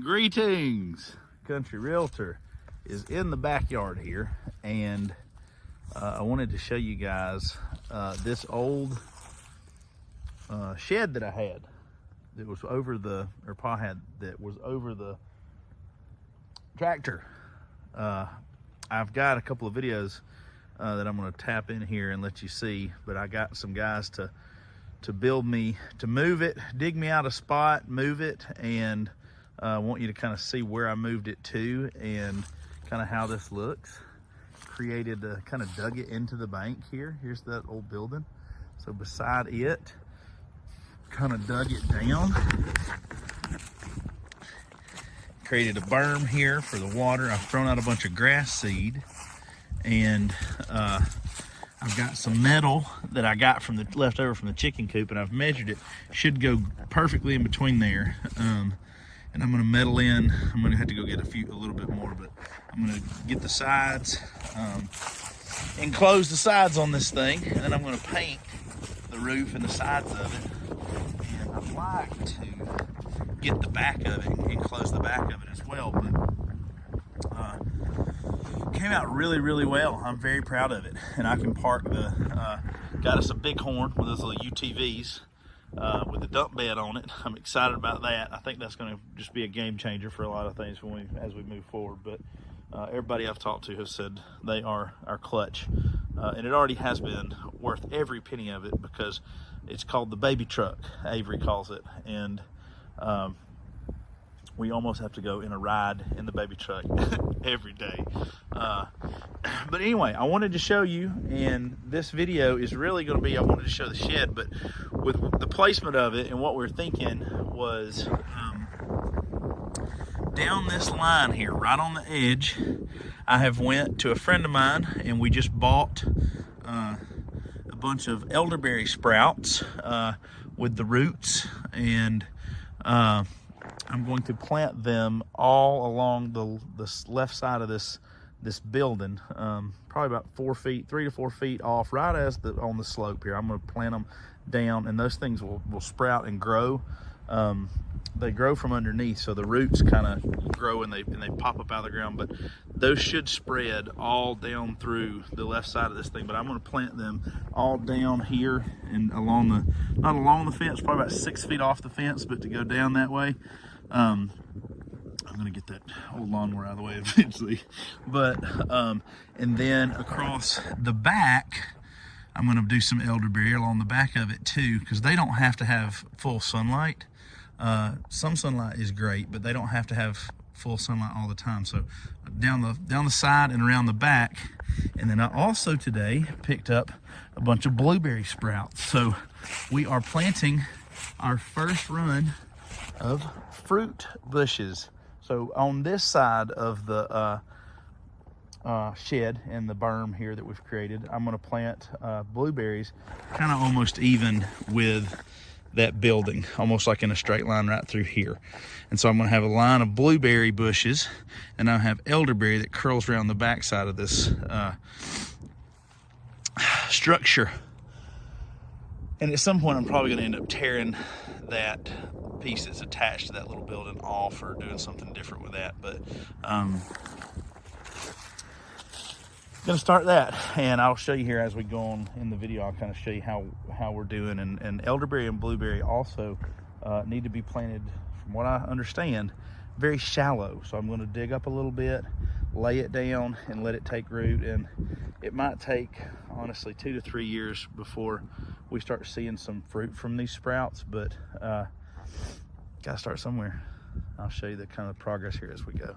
Greetings! Country Realtor is in the backyard here, and I wanted to show you guys this old shed that I had that was over the, or Pa had, that was over the tractor. I've got a couple of videos that I'm going to tap in here and let you see, but I got some guys to move it, dig me out a spot, move it, and I want you to kind of see where I moved it to and kind of how this looks. Kind of dug it into the bank here. Here's that old building. So beside it, kind of dug it down. Created a berm here for the water. I've thrown out a bunch of grass seed, and I've got some metal that I got from the leftover from the chicken coop, and I've measured it. Should go perfectly in between there. And I'm gonna metal in. I'm gonna have to go get a little bit more, but I'm gonna get the sides, enclose the sides on this thing, and then I'm gonna paint the roof and the sides of it. And I'd like to get the back of it, enclose the back of it as well, but came out really, really well. I'm very proud of it. And I can park got us a bighorn with those little UTVs. With a dump bed on it. I'm excited about that. I think that's going to just be a game changer for a lot of things as we move forward. But everybody I've talked to has said they are our clutch, and it already has been worth every penny of it, because it's called the baby truck, Avery calls it, and we almost have to go in a ride in the baby truck every day. But anyway, I wanted to show you, and this video is really going to be, I wanted to show the shed, but with the placement of it, and what we're thinking was down this line here, right on the edge, I have went to a friend of mine, and we just bought a bunch of elderberry sprouts with the roots, and I'm going to plant them all along the left side of this building, probably about 3 to 4 feet off, right as on the slope here. I'm going to plant them down, and those things will sprout and grow. They grow from underneath, so the roots kind of grow and they pop up out of the ground, but those should spread all down through the left side of this thing. But I'm going to plant them all down here and not along the fence, probably about 6 feet off the fence, but to go down that way. I'm gonna get that old lawnmower out of the way eventually, but and then across the back, I'm gonna do some elderberry along the back of it too, because they don't have to have full sunlight. Some sunlight is great, but they don't have to have full sunlight all the time. So down the side and around the back. And then I also today picked up a bunch of blueberry sprouts. So we are planting our first run of fruit bushes. So on this side of the shed and the berm here that we've created, I'm going to plant blueberries kind of almost even with that building, almost like in a straight line right through here. And so I'm going to have a line of blueberry bushes, and I'll have elderberry that curls around the back side of this structure. And at some point I'm probably going to end up tearing that piece that's attached to that little building off, or doing something different with that. But gonna start that, and I'll show you here as we go on in the video. I'll kind of show you how we're doing. And elderberry and blueberry also need to be planted, from what I understand, very shallow. So I'm going to dig up a little bit, lay it down, and let it take root. And it might take, honestly, 2 to 3 years before we start seeing some fruit from these sprouts, but gotta start somewhere. I'll show you the kind of progress here as we go.